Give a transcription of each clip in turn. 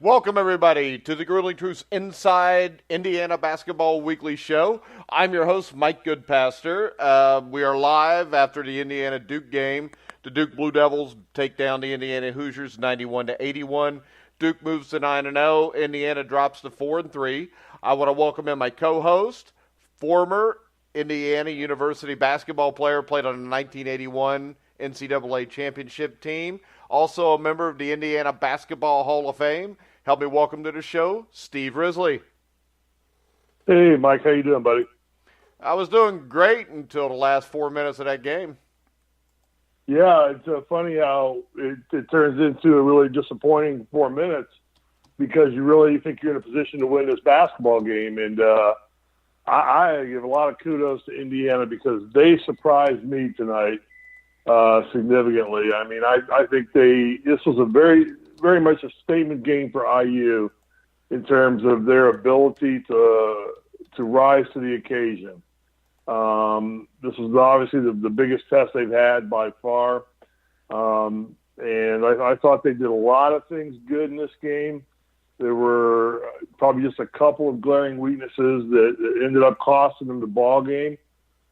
Welcome, everybody, to the Grueling Truths Inside Indiana Basketball Weekly Show. I'm your host, Mike Goodpaster. We are live after the Indiana-Duke game. The Duke Blue Devils take down the Indiana Hoosiers 91-81. Duke moves to 9-0. Indiana drops to 4-3. I want to welcome in my co-host, former Indiana University basketball player, played on the 1981 NCAA championship team, also a member of the Indiana Basketball Hall of Fame. Help me welcome to the show, Steve Risley. Hey, Mike, how you doing, buddy? I was doing great until the last 4 minutes of that game. Yeah, it's funny how it turns into a really disappointing 4 minutes because you really think you're in a position to win this basketball game. And I give a lot of kudos to Indiana because they surprised me tonight significantly. I mean, I think this was a very much a statement game for IU in terms of their ability to rise to the occasion. This was obviously the biggest test they've had by far. And I thought they did a lot of things good in this game. There were probably just a couple of glaring weaknesses that ended up costing them the ball game.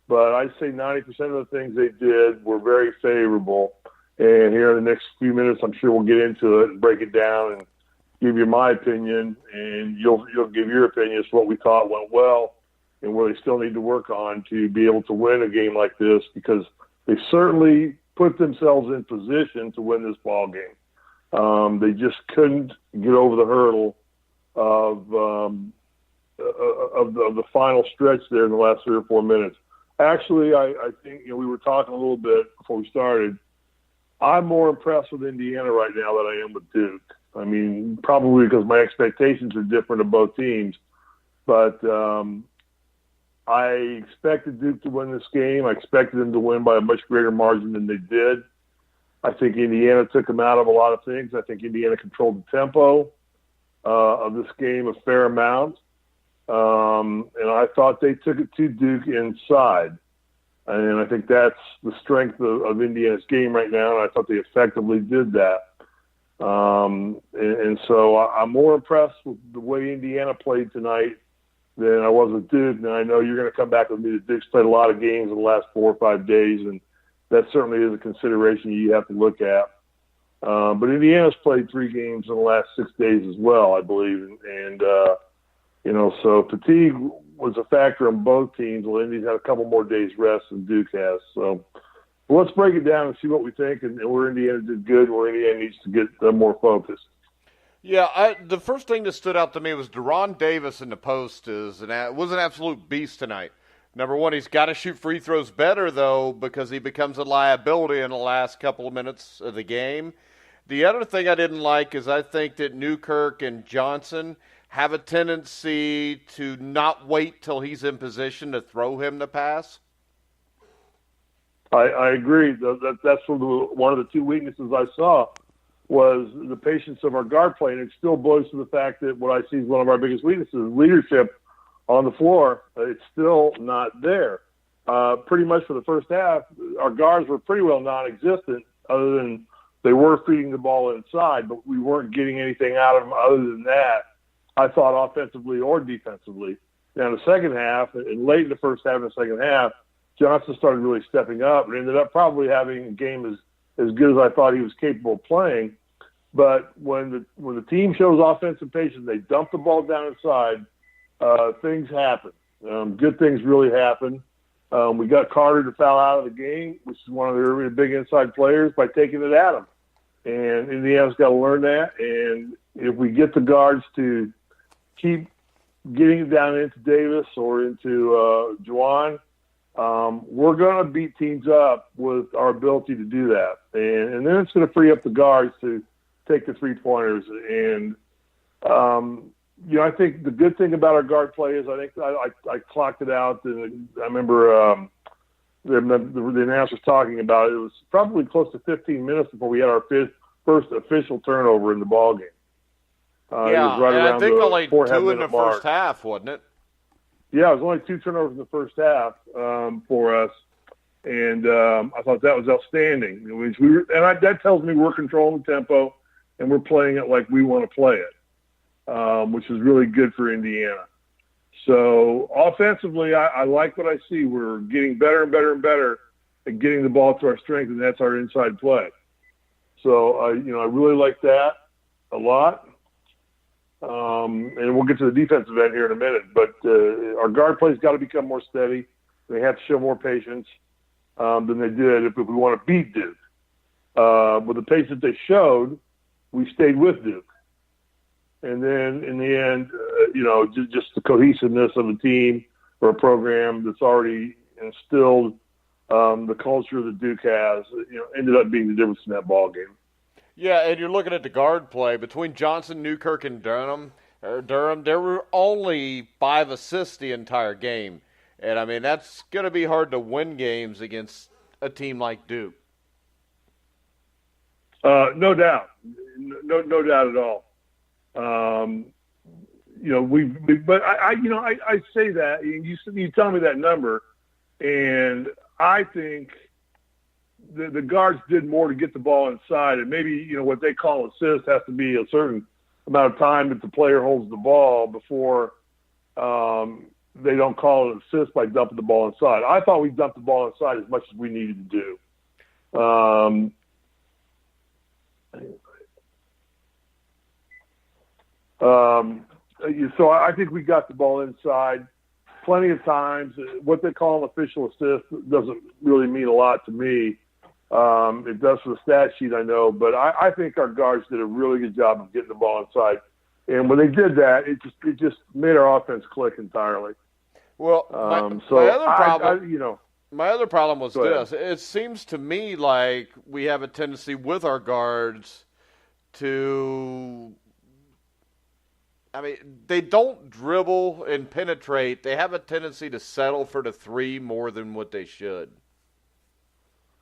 But I'd say 90% of the things they did were very favorable. And here in the next few minutes, I'm sure we'll get into it and break it down and give you my opinion, and you'll give your opinion as to what we thought went well and where they still need to work on to be able to win a game like this, because they certainly put themselves in position to win this ball game. They just couldn't get over the hurdle of the final stretch there in the last 3 or 4 minutes. Actually, I think we were talking a little bit before we started. I'm more impressed with Indiana right now than I am with Duke. I mean, probably because my expectations are different of both teams. But I expected Duke to win this game. I expected them to win by a much greater margin than they did. I think Indiana took them out of a lot of things. I think Indiana controlled the tempo of this game a fair amount. And I thought they took it to Duke inside. And I think that's the strength of Indiana's game right now, and I thought they effectively did that. And so I'm more impressed with the way Indiana played tonight than I was with Duke. And I know you're going to come back with me that Duke's played a lot of games in the last 4 or 5 days, and that certainly is a consideration you have to look at. But Indiana's played 3 games in the last 6 days as well, I believe. And so fatigue was a factor on both teams. Well, Indy's had a couple more days rest than Duke has. So let's break it down and see what we think and where Indiana did good and where Indiana needs to get more focused. Yeah, the first thing that stood out to me was Deron Davis in the post was an absolute beast tonight. Number one, he's got to shoot free throws better, though, because he becomes a liability in the last couple of minutes of the game. The other thing I didn't like is I think that Newkirk and Johnson have a tendency to not wait till he's in position to throw him the pass. I agree. That's one of the 2 weaknesses I saw was the patience of our guard play, and it still blows to the fact that what I see is one of our biggest weaknesses, leadership on the floor. It's still not there. Pretty much for the first half, our guards were pretty well non-existent, other than they were feeding the ball inside, but we weren't getting anything out of them other than that, I thought, offensively or defensively. Now, in the second half, and late in the first half and the second half, Johnson started really stepping up and ended up probably having a game as good as I thought he was capable of playing. But when the team shows offensive patience, they dump the ball down inside, things happen. Good things really happen. We got Carter to foul out of the game, which is one of their big inside players, by taking it at him. And Indiana's got to learn that. And if we get the guards to keep getting it down into Davis or into Juwan, we're going to beat teams up with our ability to do that. And then it's going to free up the guards to take the 3-pointers. And, I think the good thing about our guard play is I think I clocked it out. And I remember the announcers talking about it. It was probably close to 15 minutes before we had our first official turnover in the ballgame. Yeah, it was right and around I think only 2 in the mark. first half, wasn't it? Yeah, it was only 2 turnovers in the first half for us, and I thought that was outstanding. That tells me we're controlling the tempo and we're playing it like we want to play it. which is really good for Indiana. So offensively, I like what I see. We're getting better and better and better at getting the ball to our strength, and that's our inside play. So, I really like that a lot. And we'll get to the defensive end here in a minute. But our guard play's got to become more steady. They have to show more patience than they did if we want to beat Duke. With the pace that they showed, we stayed with Duke. And then in the end, just the cohesiveness of a team or a program that's already instilled the culture that Duke has, ended up being the difference in that ball game. Yeah, and you're looking at the guard play. Between Johnson, Newkirk, and Durham, there were only 5 assists the entire game. And, I mean, that's going to be hard to win games against a team like Duke. No doubt. No doubt at all. But I say that, and you tell me that number, and I think the guards did more to get the ball inside, and maybe, what they call assist has to be a certain amount of time that the player holds the ball before they don't call it assist by dumping the ball inside. I thought we dumped the ball inside as much as we needed to do. So I think we got the ball inside plenty of times. What they call an official assist doesn't really mean a lot to me. It does for the stat sheet, I know, but I think our guards did a really good job of getting the ball inside. And when they did that, it just made our offense click entirely. Well, my other problem was this. It seems to me like we have a tendency with our guards to, they don't dribble and penetrate. They have a tendency to settle for the 3 more than what they should.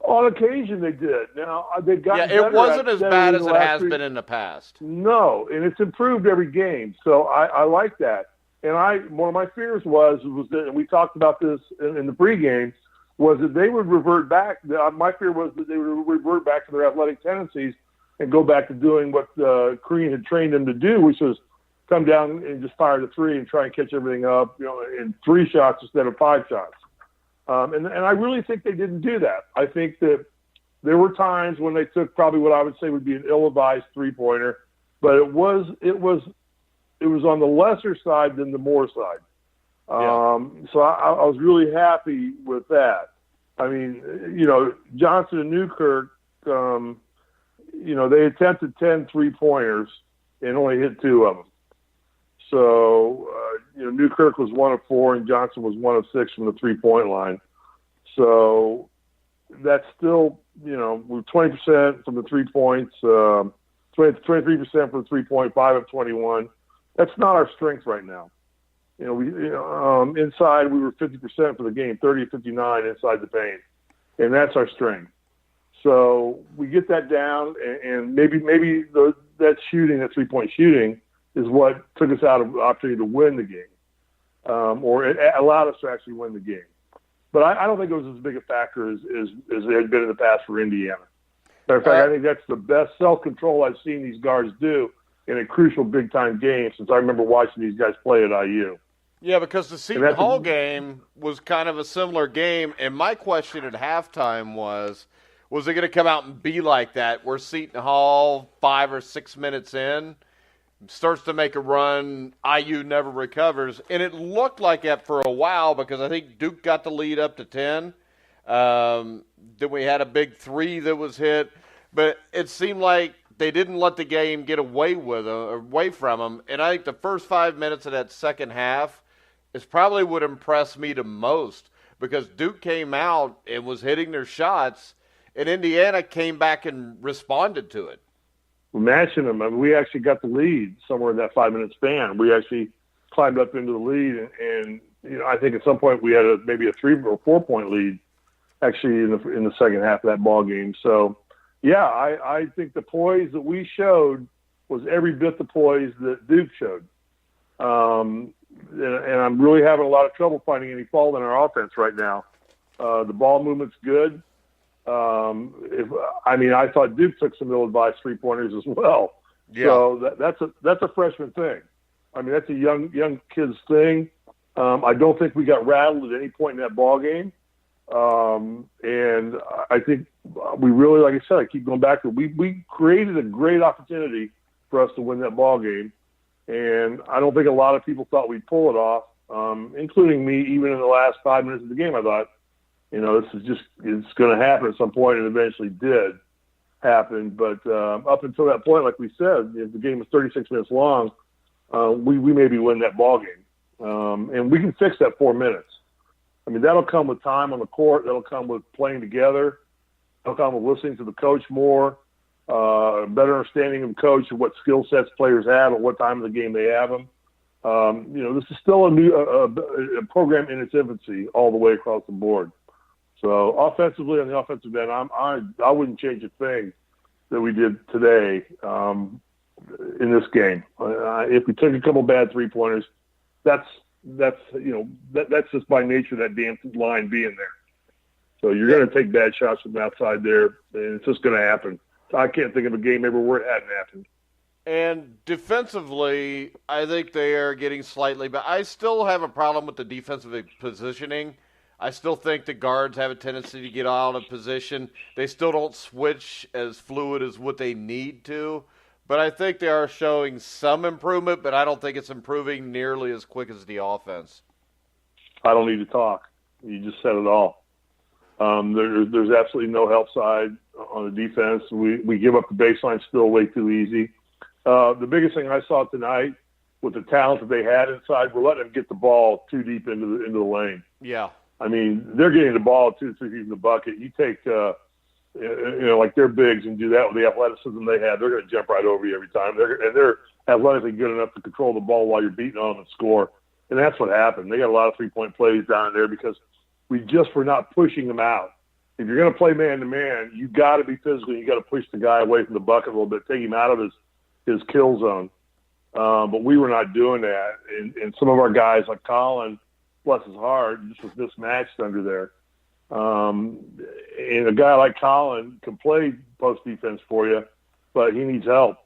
On occasion, they did. Now, they've gotten better. It wasn't as bad as it has been in the past. No, and it's improved every game. So I like that. And one of my fears was that, and we talked about this in the pregame, was that they would revert back. My fear was that they would revert back to their athletic tendencies and go back to doing what Crean had trained them to do, which was come down and just fire the 3 and try and catch everything up, in 3 shots instead of 5 shots. And I really think they didn't do that. I think that there were times when they took probably what I would say would be an ill-advised 3-pointer, but it was on the lesser side than the more side. So I was really happy with that. I mean, Johnson and Newkirk, they attempted 10 3-pointers and only hit 2 of them. So, Newkirk was 1 of 4 and Johnson was 1 of 6 from the 3-point line. So that's still, we're 20% from the 3 points, 23% from the 3-point, 5 of 21. That's not our strength right now. Inside we were 50% for the game, 30 of 59 inside the paint, and that's our strength. So we get that down, and maybe that shooting, that 3-point shooting, is what took us out of the opportunity to win the game, or it allowed us to actually win the game. But I don't think it was as big a factor as it had been in the past for Indiana. Matter of fact, I think that's the best self-control I've seen these guards do in a crucial big-time game since I remember watching these guys play at IU. Yeah, because the Seton Hall game was kind of a similar game, and my question at halftime was it going to come out and be like that, where Seton Hall, 5 or 6 minutes in, starts to make a run, IU never recovers, and it looked like that for a while because I think Duke got the lead up to 10. Then we had a big 3 that was hit, but it seemed like they didn't let the game get away from them, and I think the first 5 minutes of that second half is probably what impressed me the most because Duke came out and was hitting their shots, and Indiana came back and responded to it. Matching them. I mean, we actually got the lead somewhere in that 5-minute span. We actually climbed up into the lead, and I think at some point we had maybe a 3 or 4-point lead actually in the second half of that ball game. So, yeah, I think the poise that we showed was every bit the poise that Duke showed. And I'm really having a lot of trouble finding any fault in our offense right now. The ball movement's good. I thought Duke took some ill-advised 3-pointers as well. Yeah. So that's a freshman thing. I mean, that's a young kid's thing. I don't think we got rattled at any point in that ball game. And I think we really, like I said, I keep going back to it. We created a great opportunity for us to win that ball game. And I don't think a lot of people thought we'd pull it off, including me. Even in the last 5 minutes of the game, I thought, this is it's going to happen at some point, and eventually did happen. But up until that point, like we said, if the game was 36 minutes long, we maybe win that ball game. And we can fix that 4 minutes. I mean, that'll come with time on the court. That'll come with playing together. That'll come with listening to the coach more, better understanding of the coach and what skill sets players have and what time of the game they have them. This is still a program in its infancy all the way across the board. So offensively, on the offensive end, I wouldn't change a thing that we did today in this game. If we took a couple bad 3-pointers, that's just by nature that damn line being there. So you're going to take bad shots from outside there, and it's just going to happen. I can't think of a game ever where it hadn't happened. And defensively, I think they are getting slightly, but I still have a problem with the defensive positioning. I still think the guards have a tendency to get out of position. They still don't switch as fluid as what they need to. But I think they are showing some improvement, but I don't think it's improving nearly as quick as the offense. I don't need to talk. You just said it all. There's absolutely no help side on the defense. We give up the baseline still way too easy. The biggest thing I saw tonight with the talent that they had inside, we're letting them get the ball too deep into the lane. Yeah. I mean, they're getting the ball 2-3 feet in the bucket. You take like they're bigs and do that with the athleticism they have, they're going to jump right over you every time. They're athletically good enough to control the ball while you're beating on them and score. And that's what happened. They got a lot of 3-point plays down there because we just were not pushing them out. If you're going to play man-to-man, you got to be physical. You got to push the guy away from the bucket a little bit, take him out of his kill zone. But we were not doing that. And some of our guys, like Colin, bless his heart, just was mismatched under there. And a guy like Colin can play post defense for you, but he needs help.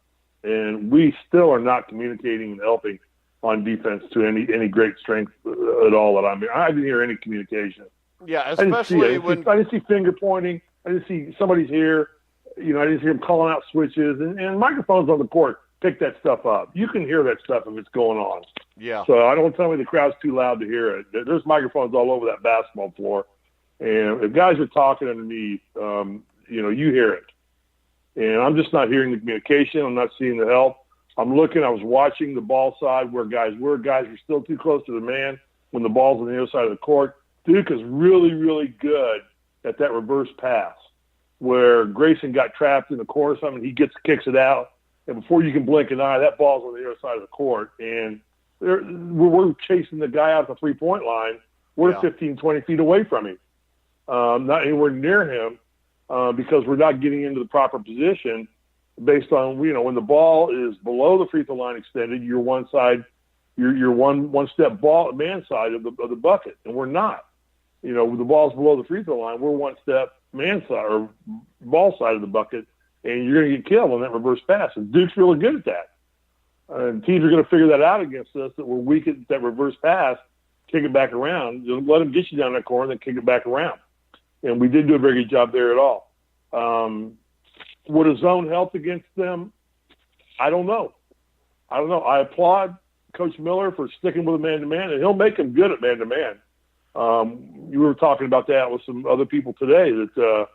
And we still are not communicating and helping on defense to any great strength at all that I didn't hear any communication. Yeah, especially I didn't see finger pointing. I didn't see somebody's here. I didn't hear him calling out switches and microphones on the court. Pick that stuff up. You can hear that stuff if it's going on. Yeah. So I don't tell me the crowd's too loud to hear it. There's microphones all over that basketball floor. And if guys are talking underneath, you hear it. And I'm just not hearing the communication. I'm not seeing the help. I was watching the ball side where guys were. Guys were still too close to the man when the ball's on the other side of the court. Duke is really, really good at that reverse pass where Grayson got trapped in the corner or something. He kicks it out. And before you can blink an eye, that ball's on the other side of the court. And we're chasing the guy out the 3-point line. We're 15, 20 feet away from him. Not anywhere near him because we're not getting into the proper position based on, when the ball is below the free throw line extended, you're one side, you're one step man side of the bucket, and we're not. The ball's below the free throw line, we're one step man side or ball side of the bucket, and you're going to get killed on that reverse pass. And Duke's really good at that. And teams are going to figure that out against us, that we're weak at that reverse pass, kick it back around. Let them get you down that corner, then kick it back around. And we didn't do a very good job there at all. Would a zone help against them? I don't know. I applaud Coach Miller for sticking with a man-to-man, and he'll make them good at man-to-man. You were talking about that with some other people today, that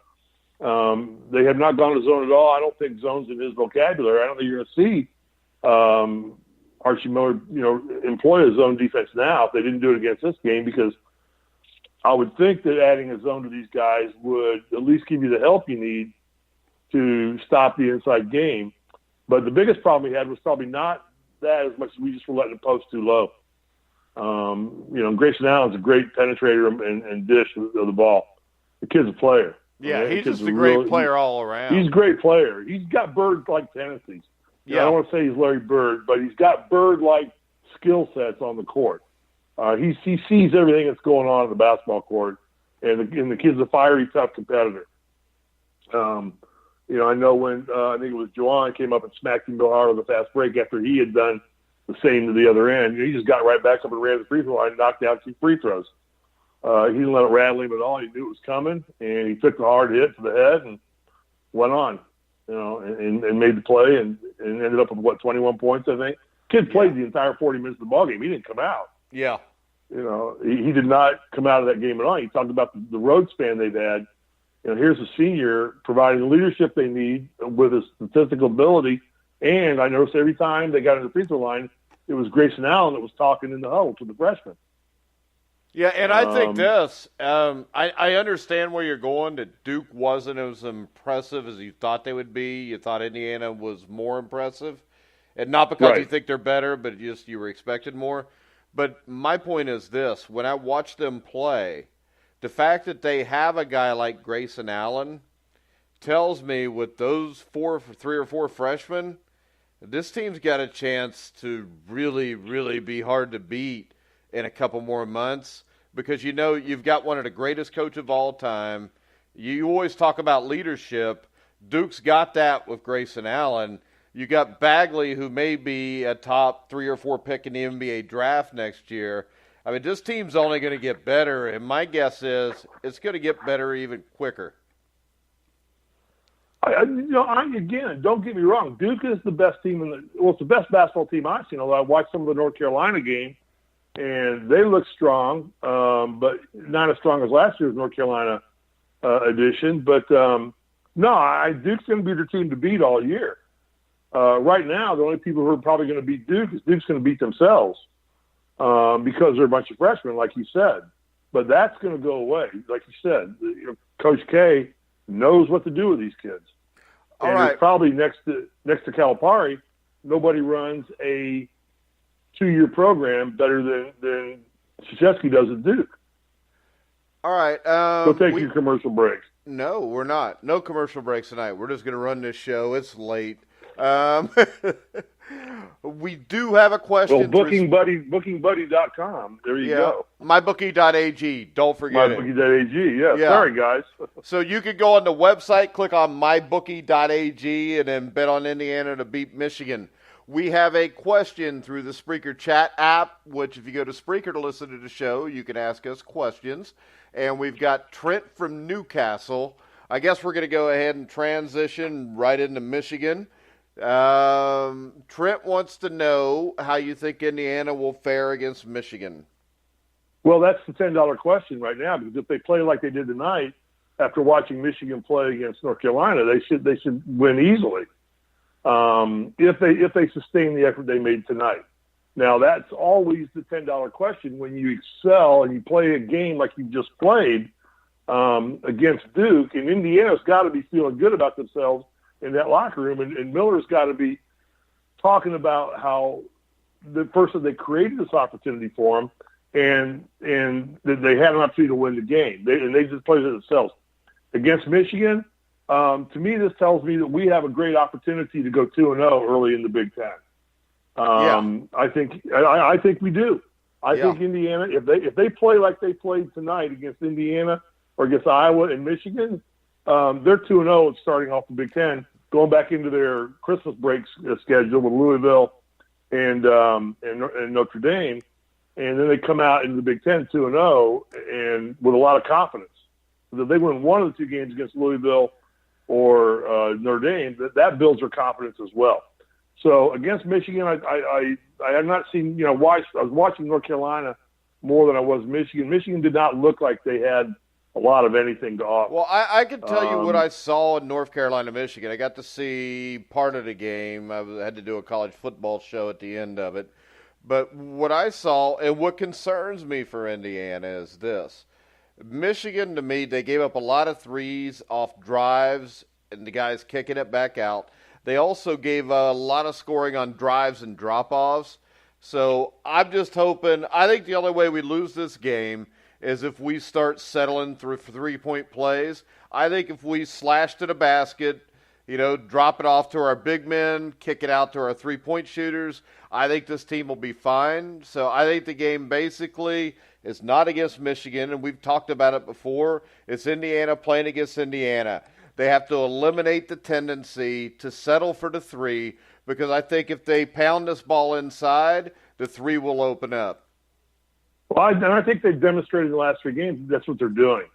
they have not gone to zone at all. I don't think zone's in his vocabulary. I don't think you're going to see Archie Miller, employ a zone defense now if they didn't do it against this game, because I would think that adding a zone to these guys would at least give you the help you need to stop the inside game. But the biggest problem we had was probably not that as much as we just were letting them post too low. Grayson Allen's a great penetrator and dish of the ball. The kid's a player. Yeah, he's just a great player all around. He's a great player. He's got Bird-like tendencies. Yeah. I don't want to say he's Larry Bird, but he's got Bird-like skill sets on the court. He sees everything that's going on in the basketball court, and the kid's a fiery, tough competitor. I know when I think it was Juwan came up and smacked him real hard on the fast break after he had done the same to the other end. He just got right back up and ran the free throw line and knocked down 2 free throws. He didn't let it rattle him at all. He knew it was coming, and he took the hard hit to the head and went on, and made the play and ended up with, 21 points, I think. Kid played the entire 40 minutes of the ballgame. He didn't come out. Yeah. He did not come out of that game at all. He talked about the road span they've had. Here's a senior providing the leadership they need with his statistical ability. And I noticed every time they got in the free throw line, it was Grayson Allen that was talking in the huddle to the freshman. Yeah, and I think this. I understand where you're going, that Duke wasn't as impressive as you thought they would be. You thought Indiana was more impressive. And not because you think they're better, but just you were expected more. But my point is this. When I watch them play, the fact that they have a guy like Grayson Allen tells me with those 3 or 4 freshmen, this team's got a chance to really, really be hard to beat in a couple more months, because you've got one of the greatest coaches of all time. You always talk about leadership. Duke's got that with Grayson Allen. You got Bagley, who may be a top 3 or 4 pick in the NBA draft next year. I mean, this team's only going to get better, and my guess is it's going to get better even quicker. Again, don't get me wrong. Duke is the best team it's the best basketball team I've seen. Although I watched some of the North Carolina game, and they look strong, but not as strong as last year's North Carolina edition. But Duke's going to be their team to beat all year. Right now, the only people who are probably going to beat Duke is Duke's going to beat themselves because they're a bunch of freshmen, like you said. But that's going to go away. Like you said, Coach K knows what to do with these kids. And it's probably next to Calipari, nobody runs a 2-year program better than Krzyzewski does at Duke. All right. So take your commercial break. No, we're not. No commercial breaks tonight. We're just going to run this show. It's late. We do have a question. Well, bookingbuddy.com. There you go. Mybookie.ag. Don't forget Mybookie.ag. Yeah. Sorry, guys. So you could go on the website, click on mybookie.ag, and then bet on Indiana to beat Michigan. We have a question through the Spreaker chat app, which if you go to Spreaker to listen to the show, you can ask us questions. And we've got Trent from Newcastle. I guess we're going to go ahead and transition right into Michigan. Trent wants to know how you think Indiana will fare against Michigan. Well, that's the $10 question right now, because if they play like they did tonight, after watching Michigan play against North Carolina, they should win easily. If they sustain the effort they made tonight. Now, that's always the $10 question when you excel and you play a game like you just played against Duke, and Indiana's got to be feeling good about themselves in that locker room, and Miller's got to be talking about how the person they created this opportunity for them, and that they had an opportunity to win the game. They just played it themselves. Against Michigan, to me, this tells me that we have a great opportunity to go 2-0 early in the Big Ten. I think we do. I think Indiana, if they play like they played tonight against Indiana or against Iowa and Michigan, they're 2-0 and starting off the Big Ten, going back into their Christmas break schedule with Louisville and Notre Dame, and then they come out into the Big Ten 2-0 and with a lot of confidence. If they win one of the 2 games against Louisville or Notre Dame, that builds their confidence as well. So against Michigan, I have not seen, I was watching North Carolina more than I was Michigan. Michigan did not look like they had a lot of anything to offer. Well, I can tell you what I saw in North Carolina, Michigan. I got to see part of the game. I had to do a college football show at the end of it. But what I saw, and what concerns me for Indiana is this. Michigan, to me, they gave up a lot of threes off drives, and the guys kicking it back out. They also gave a lot of scoring on drives and drop-offs. So I'm just hoping, I think the only way we lose this game is if we start settling through three-point plays. I think if we slash to the basket, drop it off to our big men, kick it out to our three-point shooters, I think this team will be fine. So I think the game basically is not against Michigan, and we've talked about it before. It's Indiana playing against Indiana. They have to eliminate the tendency to settle for the three, because I think if they pound this ball inside, the three will open up. Well, I think they've demonstrated in the last 3 games that's what they're doing.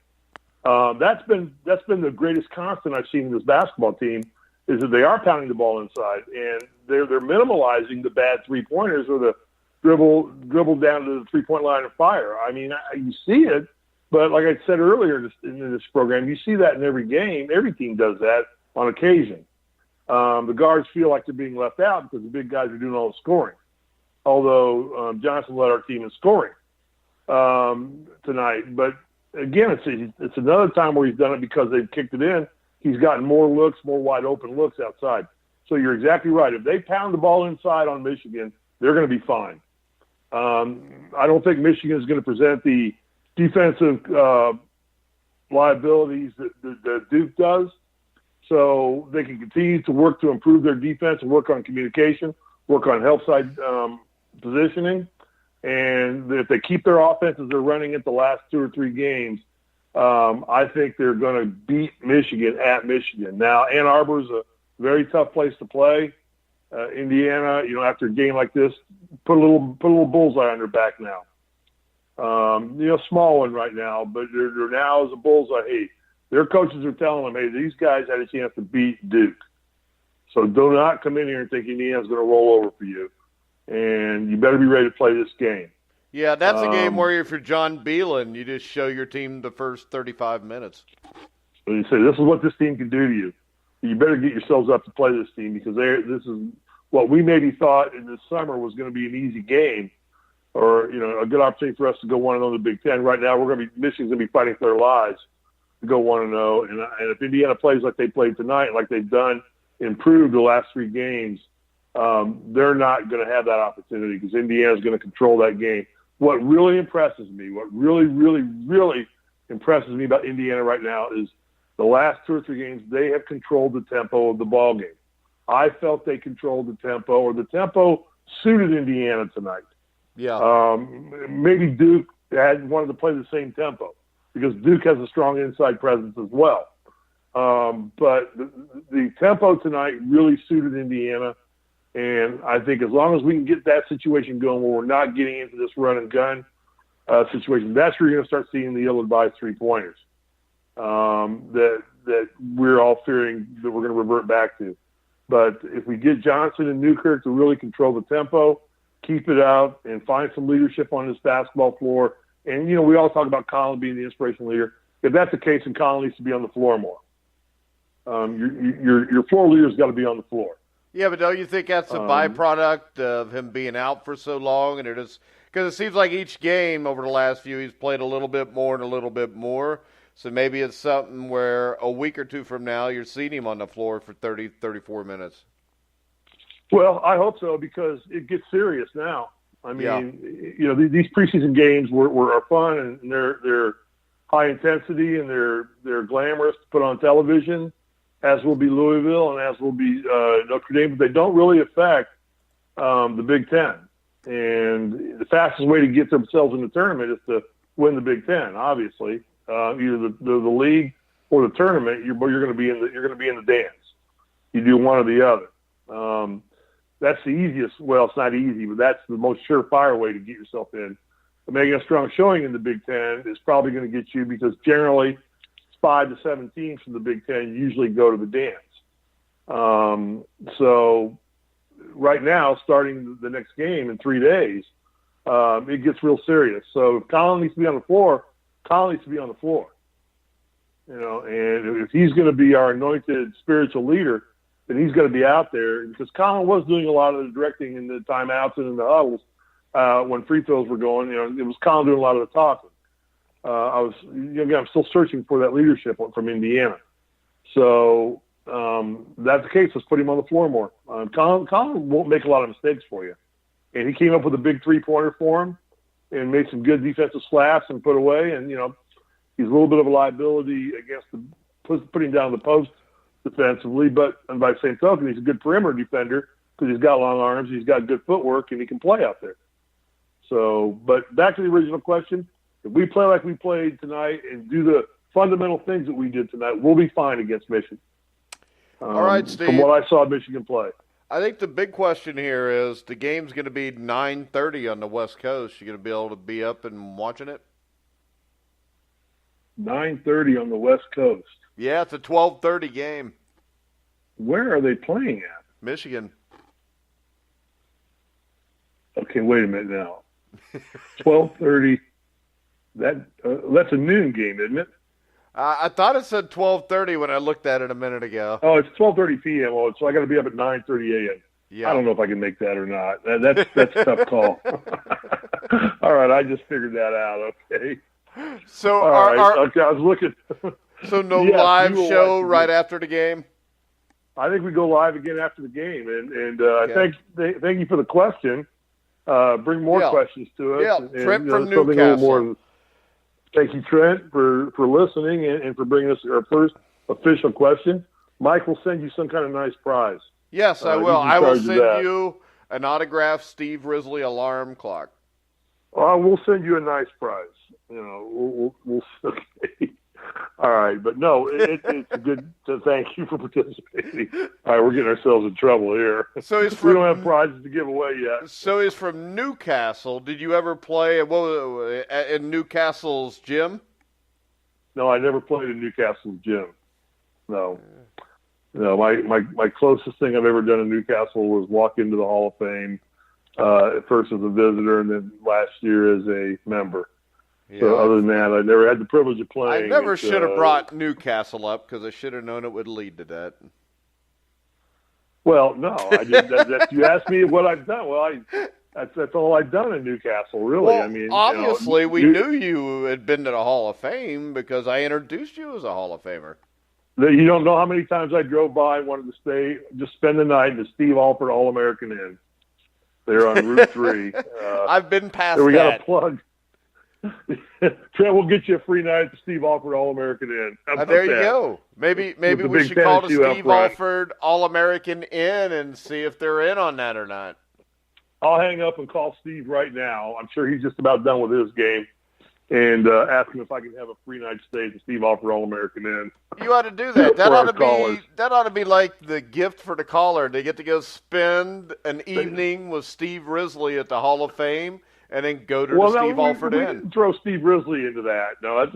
That's been the greatest constant I've seen in this basketball team is that they are pounding the ball inside, and they're minimalizing the bad 3-pointers or the dribble down to the 3-point line and fire. I mean, you see it, but like I said earlier in this program, you see that in every game. Every team does that on occasion. The guards feel like they're being left out because the big guys are doing all the scoring. Although Johnson led our team in scoring tonight, but again, it's another time where he's done it because they've kicked it in. He's gotten more looks, more wide open looks outside. So you're exactly right. If they pound the ball inside on Michigan, they're going to be fine. I don't think Michigan is going to present the defensive liabilities that Duke does. So they can continue to work to improve their defense and work on communication, work on help side positioning. And if they keep their offense as they're running it the last 2 or 3 games, I think they're going to beat Michigan at Michigan. Now, Ann Arbor is a very tough place to play. Indiana, after a game like this, put a little bullseye on their back now. Small one right now, but they're now as a bullseye. Hey, their coaches are telling them, hey, these guys had a chance to beat Duke. So do not come in here and think Indiana's going to roll over for you. And you better be ready to play this game. Yeah, that's a game where if you're John Beelan, you just show your team the first 35 minutes. So you say, this is what this team can do to you. You better get yourselves up to play this team because this is what we maybe thought in the summer was going to be an easy game or, a good opportunity for us to go 1-0 in the Big Ten. Right now, Michigan's going to be fighting for their lives to go 1-0. And if Indiana plays like they played tonight, like they've done, improved the last 3 games, they're not going to have that opportunity because Indiana's going to control that game. What really impresses me, what really, really, really impresses me about Indiana right now is the last 2 or 3 games, they have controlled the tempo of the ball game. I felt they controlled the tempo, or the tempo suited Indiana tonight. Yeah. Maybe Duke wanted to play the same tempo because Duke has a strong inside presence as well. But the tempo tonight really suited Indiana. And I think as long as we can get that situation going where we're not getting into this run and gun situation, that's where you're going to start seeing the ill-advised 3-pointers that we're all fearing that we're going to revert back to. But if we get Johnson and Newkirk to really control the tempo, keep it out, and find some leadership on this basketball floor, and, we all talk about Colin being the inspirational leader. If that's the case, then Colin needs to be on the floor more. Your floor leader's got to be on the floor. Yeah, but don't you think that's a byproduct of him being out for so long? And because it seems like each game over the last few, he's played a little bit more and a little bit more. So maybe it's something where a week or 2 from now, you're seeing him on the floor for 30, 34 minutes. Well, I hope so because it gets serious now. I mean, these preseason games are fun and they're high intensity and they're glamorous to put on television, as will be Louisville and as will be Notre Dame, but they don't really affect the Big Ten. And the fastest way to get themselves in the tournament is to win the Big Ten. Obviously, either the league or the tournament, you're going to be in the dance. You do one or the other. That's the easiest. Well, it's not easy, but that's the most surefire way to get yourself in. But making a strong showing in the Big Ten is probably going to get you because generally 5 to 7 teams from the Big Ten usually go to the dance. So right now, starting the next game in 3 days, it gets real serious. So if Colin needs to be on the floor, Colin needs to be on the floor. And if he's going to be our anointed spiritual leader, then he's got to be out there because Colin was doing a lot of the directing in the timeouts and in the huddles when free throws were going. It was Colin doing a lot of the talking. I'm still searching for that leadership from Indiana. So that's the case. Let's put him on the floor more. Colin won't make a lot of mistakes for you. And he came up with a big 3-pointer for him and made some good defensive slaps and put away. And, he's a little bit of a liability against putting down the post defensively. But by the same token, he's a good perimeter defender because he's got long arms, he's got good footwork, and he can play out there. So, but back to the original question. If we play like we played tonight and do the fundamental things that we did tonight, we'll be fine against Michigan. All right, Steve. From what I saw Michigan play. I think the big question here is the game's going to be 9:30 on the West Coast. You going to be able to be up and watching it? 9:30 on the West Coast. Yeah, it's a 12:30 game. Where are they playing at? Michigan. Okay, wait a minute now. 12:30. That's a noon game, isn't it? I thought it said 12:30 when I looked at it a minute ago. Oh, it's 12:30 p.m. Oh, so I got to be up at 9:30 a.m. Yeah. I don't know if I can make that or not. That's a tough call. All right, I just figured that out. Okay. So okay, I was looking. So no Yes, live we will show watch right after the game? I think we go live again after the game, and Okay. thank you for the question. Bring more questions to us. Yeah, Trent from something a little Newcastle. more. Thank you, Trent, for listening and for bringing us our first official question. Mike will send you some kind of nice prize. Yes, I will. he's in I will charge of send that. you an autographed Steve Risley alarm clock. We'll send you a nice prize. We'll okay. All right, but no, it's good to thank you for participating. All right, we're getting ourselves in trouble here. So he's We don't have prizes to give away yet. So he's from Newcastle. Did you ever play in Newcastle's gym? No, I never played in Newcastle's gym. No. My closest thing I've ever done in Newcastle was walk into the Hall of Fame, at first as a visitor and then last year as a member. Yeah. So other than that, I never had the privilege of playing. I never should have brought Newcastle up because I should have known it would lead to that. Well, no, I did. You asked me what I've done. Well, that's all I've done in Newcastle, really. Well, I mean, obviously we knew you had been to the Hall of Fame because I introduced you as a Hall of Famer. You don't know how many times I drove by and wanted to stay, just spend the night in the Steve Alford All-American Inn. They're on Route 3. I've been past so we that. got a plug. Trent will get you a free night at the Steve Alford All-American Inn. How about There you that? go. Maybe the we big should call the tennis shoe out Steve front. Alford All-American Inn and see if they're in on that or not. I'll hang up and call Steve right now. I'm sure he's just about done with his game. And ask him if I can have a free night stay at the Steve Alford All-American Inn. You ought to do that. For our callers. That ought to be like the gift for the caller. They get to go spend an evening with Steve Risley at the Hall of Fame and then go to the Steve Alford we Inn. didn't throw Steve Risley into that. No,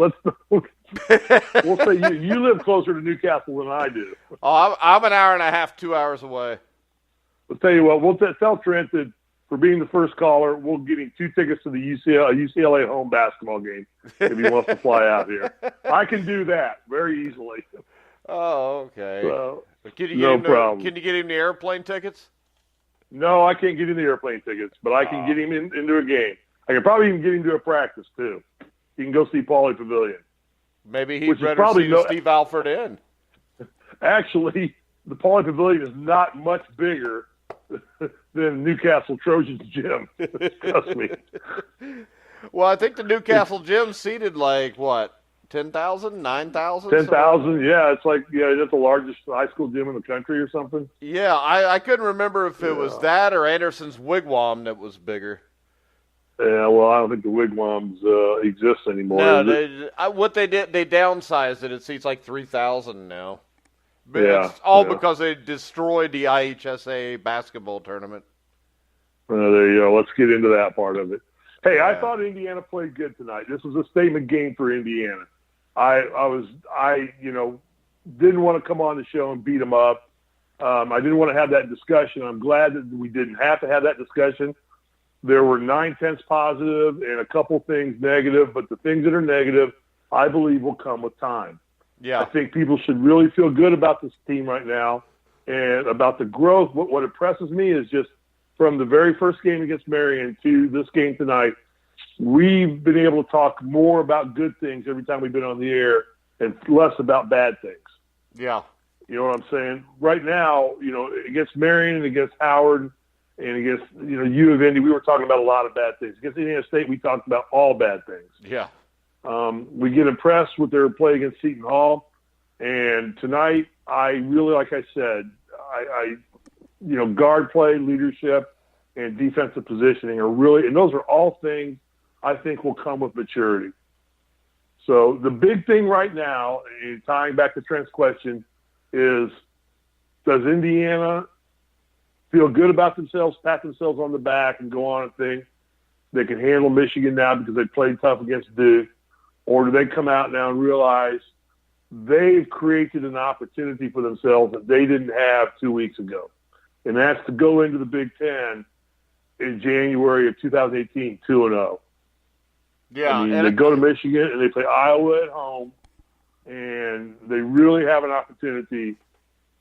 we'll say you live closer to Newcastle than I do. Oh, I'm an hour and a half, 2 hours away. I'll tell you what, we'll tell Trent that for being the first caller, we'll give him 2 tickets to the UCLA home basketball game if he wants to fly out here. I can do that very easily. Oh, okay. So, Can you no problem. Can you get him the airplane tickets? No, I can't get him the airplane tickets, but I can get him into a game. I can probably even get him to a practice, too. He can go see Paulie Pavilion. Maybe Which he'd is rather probably see the Steve Alford Inn. Actually, the Paulie Pavilion is not much bigger than Newcastle Trojans gym. Trust me. Well, I think the Newcastle gym seated like, what, 10,000, 9,000? 10,000, yeah. It's like, that's the largest high school gym in the country or something. Yeah, I couldn't remember if it was that or Anderson's Wigwam that was bigger. Yeah, well, I don't think the Wigwams exist anymore. No, they did, they downsized it. It seats like 3,000 now. But it's all because they destroyed the IHSA basketball tournament. There you go. Let's get into that part of it. Hey, I thought Indiana played good tonight. This was a statement game for Indiana. I didn't want to come on the show and beat them up. I didn't want to have that discussion. I'm glad that we didn't have to have that discussion. There were 9/10 positive and a couple things negative, but the things that are negative, I believe, will come with time. Yeah. I think people should really feel good about this team right now and about the growth. What impresses me is just from the very first game against Marion to this game tonight, we've been able to talk more about good things every time we've been on the air and less about bad things. Yeah. You know what I'm saying? Right now, against Marion and against Howard and against, U of Indy, we were talking about a lot of bad things. Against Indiana State, we talked about all bad things. Yeah. We get impressed with their play against Seton Hall. And tonight, I really, like I said, guard play, leadership, and defensive positioning are really, and those are all things I think will come with maturity. So the big thing right now, and tying back to Trent's question, is does Indiana feel good about themselves, pat themselves on the back, and go on and think they can handle Michigan now because they played tough against Duke? Or do they come out now and realize they've created an opportunity for themselves that they didn't have 2 weeks ago? And that's to go into the Big Ten in January of 2018, 2-0. Yeah, I mean, they go to Michigan and they play Iowa at home, and they really have an opportunity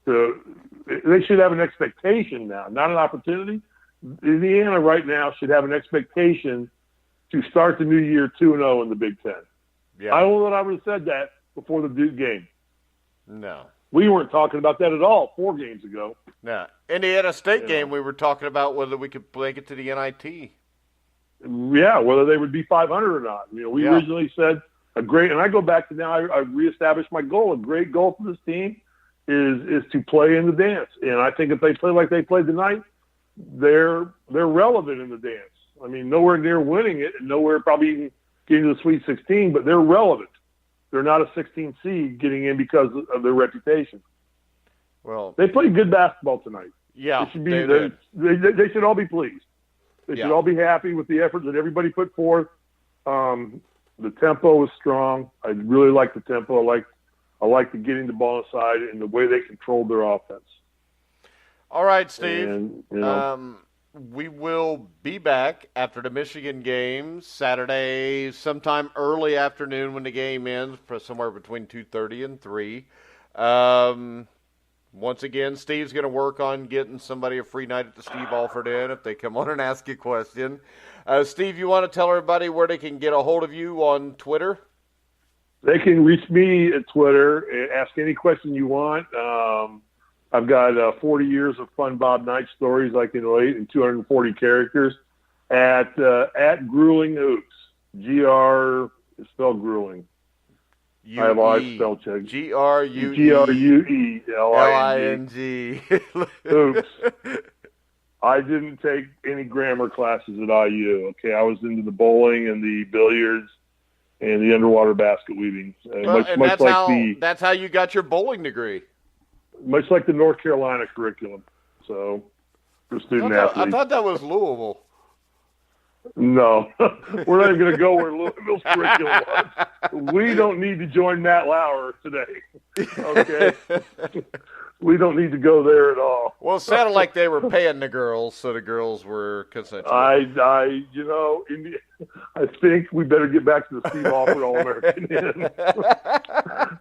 to – they should have an expectation now, not an opportunity. Indiana right now should have an expectation to start the new year 2-0 in the Big Ten. Yeah. I don't know that I would have said that before the Duke game. No. We weren't talking about that at all 4 games ago. No. Indiana State game, we were talking about whether we could make it to the NIT. Yeah, whether they would be 500 or not. You know, we originally said a great – and I go back to now I reestablished my goal. A great goal for this team is to play in the dance. And I think if they play like they played tonight, they're relevant in the dance. I mean, nowhere near winning it and nowhere probably even getting to the Sweet 16, but they're relevant. They're not a 16 seed getting in because of their reputation. Well, they played good basketball tonight. Yeah, they should all be pleased. They should all be happy with the effort that everybody put forth. The tempo was strong. I really like the tempo. I like the getting the ball inside and the way they controlled their offense. All right, Steve. And, you know, we will be back after the Michigan game Saturday, sometime early afternoon when the game ends, somewhere between 2:30 and 3. Once again, Steve's going to work on getting somebody a free night at the Steve Alford Inn if they come on and ask you a question. Steve, you want to tell everybody where they can get a hold of you on Twitter? They can reach me at Twitter, ask any question you want. I've got 40 years of fun Bob Knight stories I can relate in 240 characters at Grueling Hoops. GR is spelled grueling. I have always spell check. GRUELING. Hoops. I didn't take any grammar classes at IU. Okay, I was into the bowling and the billiards and the underwater basket weaving. That's how you got your bowling degree. Much like the North Carolina curriculum. So, for student athletes. I thought that was Louisville. No. We're not even going to go where Louisville's curriculum was. We don't need to join Matt Lauer today. Okay? We don't need to go there at all. Well, it sounded like they were paying the girls, so the girls were consensual. I think we better get back to the Steve Alford All-American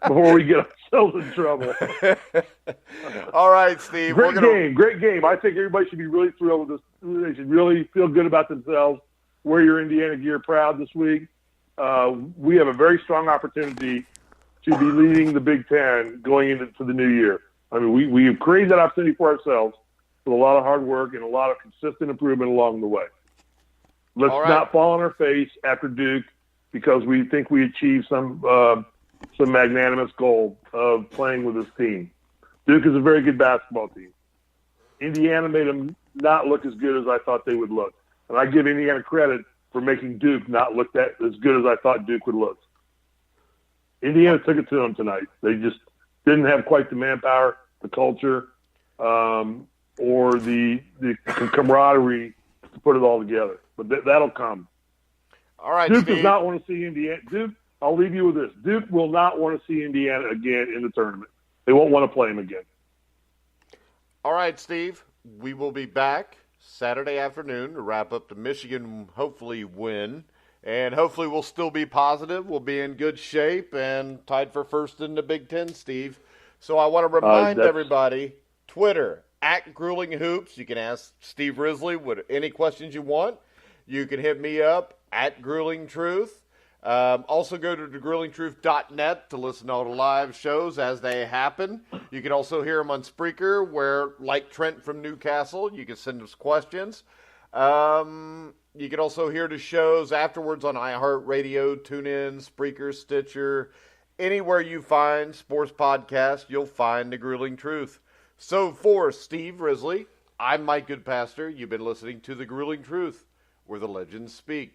before we get ourselves in trouble. All right, Steve. Great game. I think everybody should be really thrilled with this. They should really feel good about themselves. Wear your Indiana gear proud this week. We have a very strong opportunity to be leading the Big Ten going into the new year. I mean, we have created that opportunity for ourselves with a lot of hard work and a lot of consistent improvement along the way. Let's not fall on our face after Duke because we think we achieved some magnanimous goal of playing with this team. Duke is a very good basketball team. Indiana made them not look as good as I thought they would look. And I give Indiana credit for making Duke not look as good as I thought Duke would look. Indiana took it to them tonight. They just didn't have quite the manpower, the culture, or the camaraderie to put it all together. But that'll come. All right, Duke Steve. does not want to see Indiana. Duke, I'll leave you with this. Duke will not want to see Indiana again in the tournament. They won't want to play them again. All right, Steve. We will be back Saturday afternoon to wrap up the Michigan, hopefully, win. And hopefully we'll still be positive. We'll be in good shape and tied for first in the Big Ten, Steve. So I want to remind everybody, Twitter, @GruelingHoops. You can ask Steve Risley any questions you want. You can hit me up @GruelingTruth. Also go to thegruelingtruth.net to listen to all the live shows as they happen. You can also hear them on Spreaker where, like Trent from Newcastle, you can send us questions. You can also hear the shows afterwards on iHeartRadio, TuneIn, Spreaker, Stitcher. Anywhere you find sports podcasts, you'll find The Grueling Truth. So for Steve Risley, I'm Mike Goodpaster. You've been listening to The Grueling Truth, where the legends speak.